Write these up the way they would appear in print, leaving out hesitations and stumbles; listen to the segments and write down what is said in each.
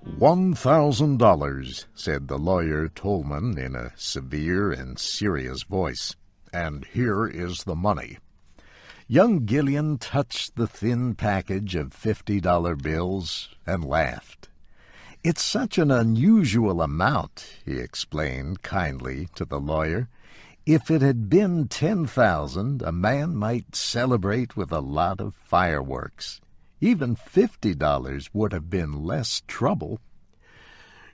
$1,000, said the lawyer Tolman in a severe and serious voice. And here is the money. Young Gillian touched the thin package of $50 bills and laughed. "It's such an unusual amount," he explained kindly to the lawyer. "If it had been 10,000, a man might celebrate with a lot of fireworks. Even $50 would have been less trouble."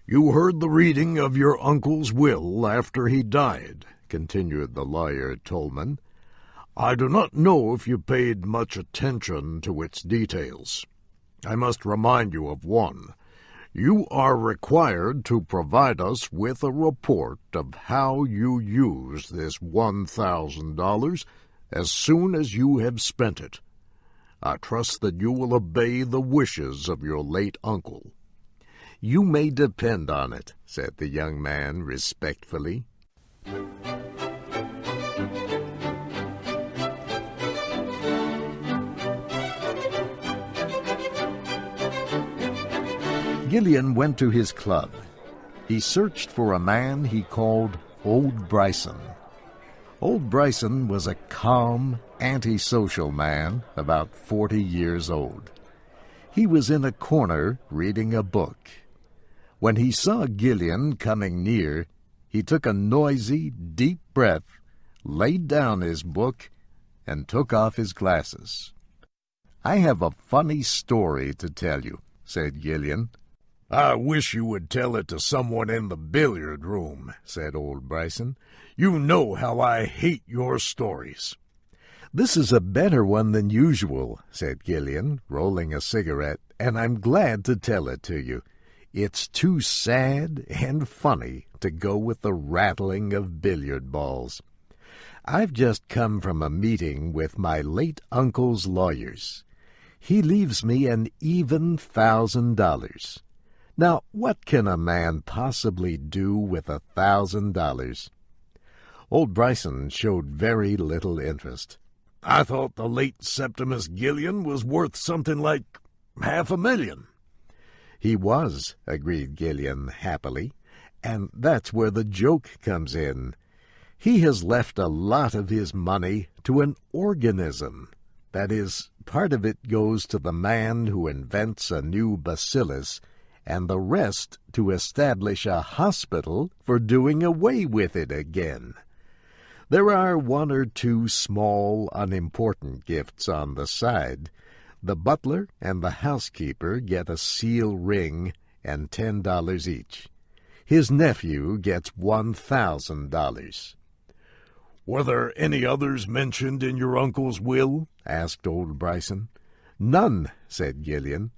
"You heard the reading of your uncle's will after he died," continued the lawyer Tolman. "I do not know if you paid much attention to its details. I must remind you of one. You are required to provide us with a report of how you used this $1,000 as soon as you have spent it. I trust that you will obey the wishes of your late uncle." "You may depend on it," said the young man respectfully. Gillian went to his club. He searched for a man he called Old Bryson. Old Bryson was a calm, antisocial man about 40 years old. He was in a corner reading a book. When he saw Gillian coming near, he took a noisy, deep breath, laid down his book, and took off his glasses. "I have a funny story to tell you," said Gillian. "I wish you would tell it to someone in the billiard room," said old Bryson. "You know how I hate your stories." "This is a better one than usual," said Gillian, rolling a cigarette, "and I'm glad to tell it to you. It's too sad and funny to go with the rattling of billiard balls. I've just come from a meeting with my late uncle's lawyers. He leaves me an even $1,000. Now, what can a man possibly do with $1,000? Old Bryson showed very little interest. "I thought the late Septimus Gillian was worth something like $500,000. "He was," agreed Gillian happily, "and that's where the joke comes in. He has left a lot of his money to an organism. That is, part of it goes to the man who invents a new bacillus, and the rest to establish a hospital for doing away with it again. There are one or two small, unimportant gifts on the side. The butler and the housekeeper get a seal ring and $10 each. His nephew gets $1,000. "Were there any others mentioned in your uncle's will?" asked old Bryson. "None," said Gillian.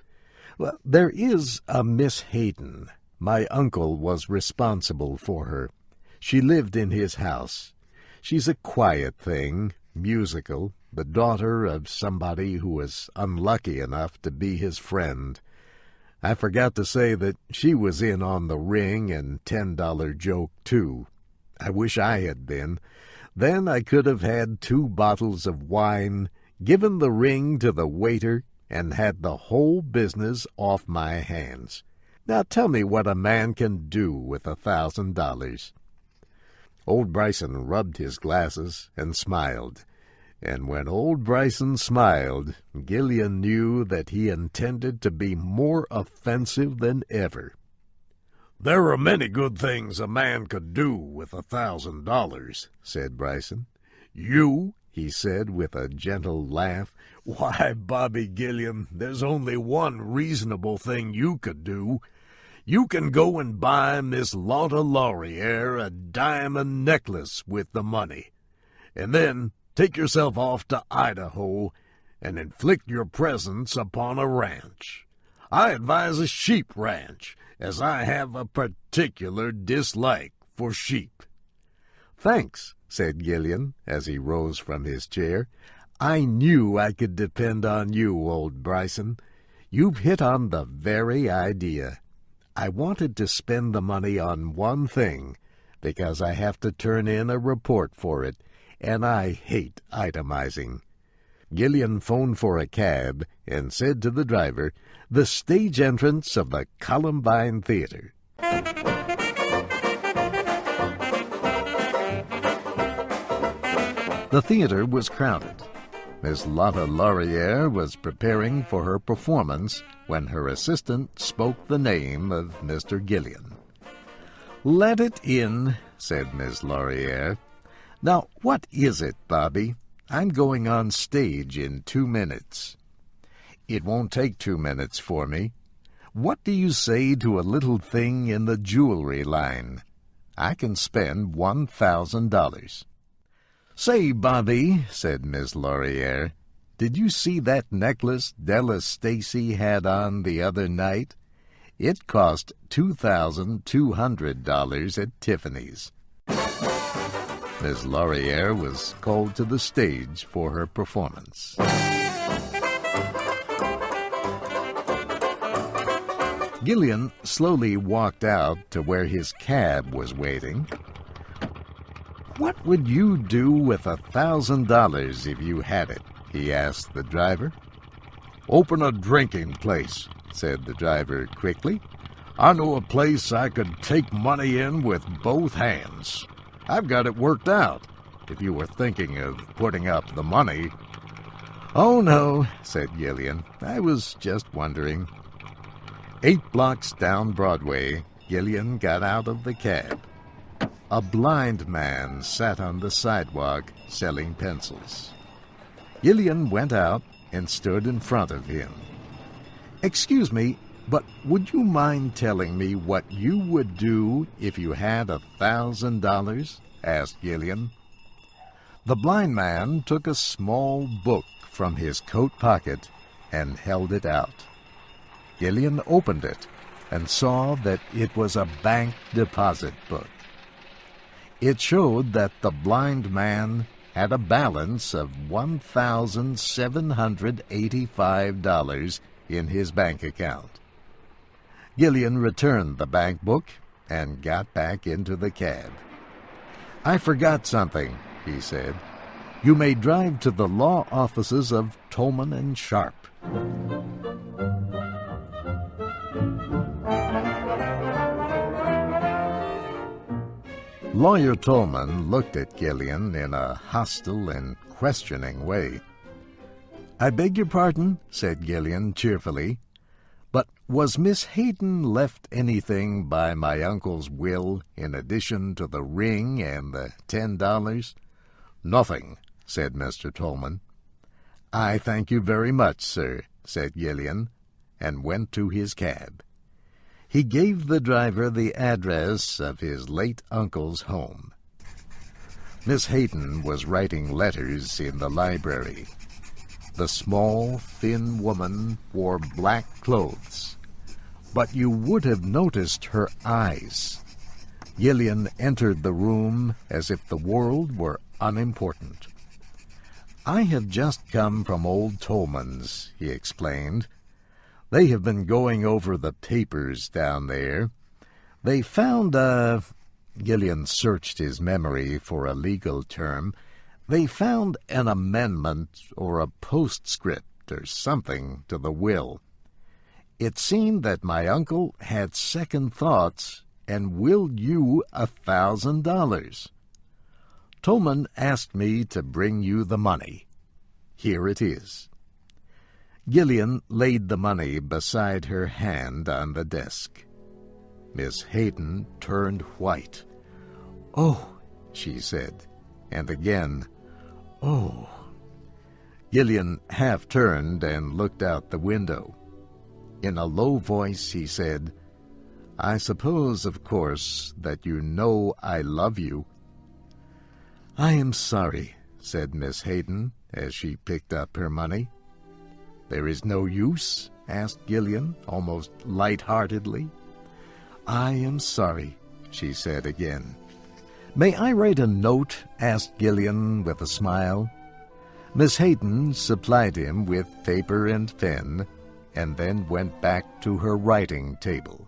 "Well, there is a Miss Hayden. My uncle was responsible for her. She lived in his house. She's a quiet thing, musical, the daughter of somebody who was unlucky enough to be his friend. I forgot to say that she was in on the ring and $10 joke, too. I wish I had been. Then I could have had 2 bottles of wine, given the ring to the waiter, and had the whole business off my hands. Now tell me what a man can do with $1,000. Old Bryson rubbed his glasses and smiled. And when old Bryson smiled, Gillian knew that he intended to be more offensive than ever. "There are many good things a man could do with $1,000, said Bryson. "You?" he said with a gentle laugh. "Why, Bobby Gillian, there's only one reasonable thing you could do. You can go and buy Miss Lotta Lauriere a diamond necklace with the money, and then take yourself off to Idaho and inflict your presence upon a ranch. I advise a sheep ranch, as I have a particular dislike for sheep." "Thanks," said Gillian, as he rose from his chair. "I knew I could depend on you, old Bryson. You've hit on the very idea. I wanted to spend the money on one thing, because I have to turn in a report for it, and I hate itemizing. Gillian phoned for a cab and said to the driver, "The stage entrance of the Columbine Theater." The theater was crowded. Miss Lotta Laurier was preparing for her performance when her assistant spoke the name of Mr. Gillian. "Let it in," said Miss Laurier. "Now, what is it, Bobby? I'm going on stage in 2 minutes." "It won't take 2 minutes for me. What do you say to a little thing in the jewelry line? I can spend $1,000. "Say, Bobby," said Miss Laurier, "did you see that necklace Della Stacy had on the other night? It cost $2,200 at Tiffany's." Miss Laurier was called to the stage for her performance. Gillian slowly walked out to where his cab was waiting. "What would you do with $1,000 if you had it?" he asked the driver. "Open a drinking place," said the driver quickly. "I know a place I could take money in with both hands. I've got it worked out, if you were thinking of putting up the money." "Oh, no," said Gillian. "I was just wondering." 8 blocks down Broadway, Gillian got out of the cab. A blind man sat on the sidewalk selling pencils. Gillian went out and stood in front of him. "Excuse me, but would you mind telling me what you would do if you had $1,000? asked Gillian. The blind man took a small book from his coat pocket and held it out. Gillian opened it and saw that it was a bank deposit book. It showed that the blind man had a balance of $1,785 in his bank account. Gillian returned the bank book and got back into the cab. "I forgot something," he said. "You may drive to the law offices of Tolman and Sharp." Lawyer Tolman looked at Gillian in a hostile and questioning way. "I beg your pardon," said Gillian cheerfully, "but was Miss Hayden left anything by my uncle's will in addition to the ring and the $10? "Nothing," said Mr. Tolman. "I thank you very much, sir," said Gillian, and went to his cab. He gave the driver the address of his late uncle's home. Miss Hayden was writing letters in the library. The small, thin woman wore black clothes, but you would have noticed her eyes. Gillian entered the room as if the world were unimportant. "I have just come from old Tolman's," he explained. "They have been going over the papers down there. They found Gillian searched his memory for a legal term. "They found an amendment or a postscript or something to the will. It seemed that my uncle had second thoughts and willed you $1,000. Tolman asked me to bring you the money. Here it is." Gillian laid the money beside her hand on the desk. Miss Hayden turned white. "Oh," she said, and again, "Oh." Gillian half turned and looked out the window. In a low voice he said, "I suppose, of course, that you know I love you." "I am sorry," said Miss Hayden as she picked up her money. "There is no use?" asked Gillian, almost light-heartedly. "I am sorry," she said again. "May I write a note?" asked Gillian with a smile. Miss Hayden supplied him with paper and pen, and then went back to her writing table.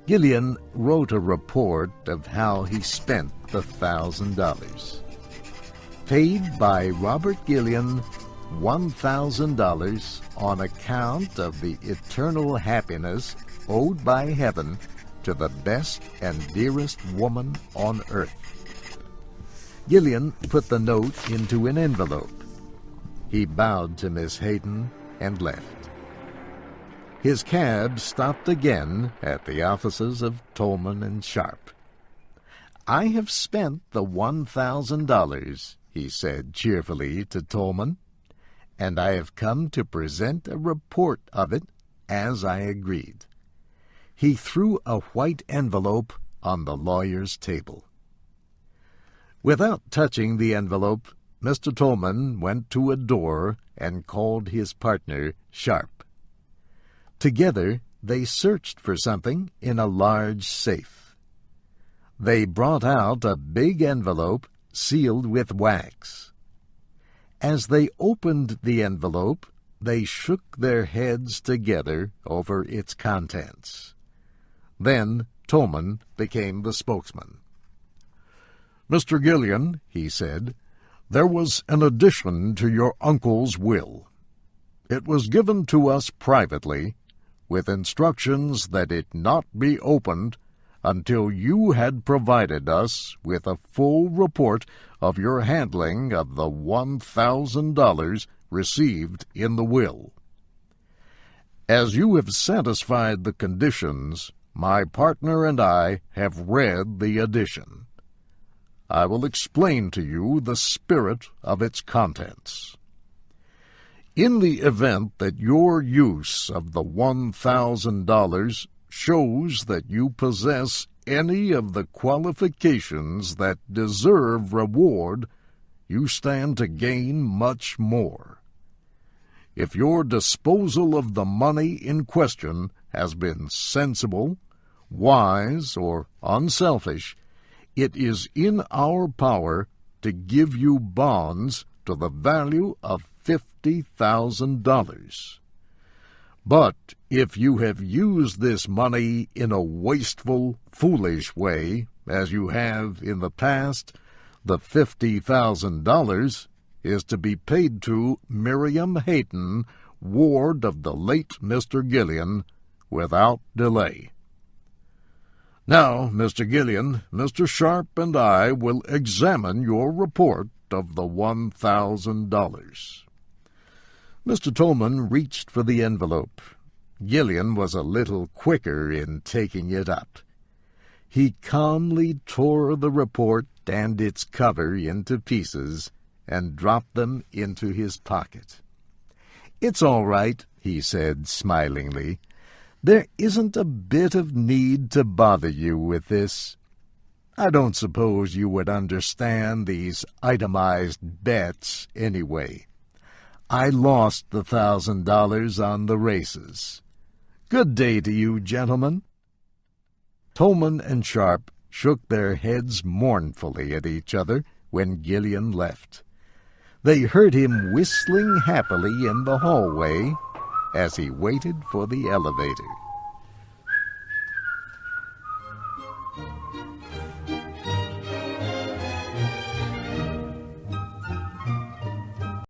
Gillian wrote a report of how he spent the $1,000. paid by Robert Gillian $1,000 on account of the eternal happiness owed by heaven to the best and dearest woman on earth. Gillian put the note into an envelope. He bowed to Miss Hayden and left. His cab stopped again at the offices of Tolman and Sharp. "I have spent the $1,000, he said cheerfully to Tolman, "and I have come to present a report of it as I agreed." He threw a white envelope on the lawyer's table. Without touching the envelope, Mr. Tolman went to a door and called his partner, Sharp. Together they searched for something in a large safe. They brought out a big envelope sealed with wax. As they opened the envelope, they shook their heads together over its contents. Then Tolman became the spokesman. "Mr. Gillian," he said, "there was an addition to your uncle's will. It was given to us privately, with instructions that it not be opened until you had provided us with a full report of your handling of the $1,000 received in the will. As you have satisfied the conditions, my partner and I have read the addition. I will explain to you the spirit of its contents. In the event that your use of the $1,000 shows that you possess any of the qualifications that deserve reward, you stand to gain much more. If your disposal of the money in question has been sensible, wise, or unselfish, it is in our power to give you bonds to the value of $50,000. But if you have used this money in a wasteful, foolish way, as you have in the past, the $50,000 is to be paid to Miriam Hayden, ward of the late Mr. Gillian, without delay. Now, Mr. Gillian, Mr. Sharp and I will examine your report of the $1,000. Mr. Tolman reached for the envelope. Gillian was a little quicker in taking it up. He calmly tore the report and its cover into pieces and dropped them into his pocket. "It's all right," he said smilingly. "There isn't a bit of need to bother you with this. I don't suppose you would understand these itemized bets anyway. I lost the $1,000 on the races. Good day to you, gentlemen." Tolman and Sharp shook their heads mournfully at each other when Gillian left. They heard him whistling happily in the hallway as he waited for the elevator.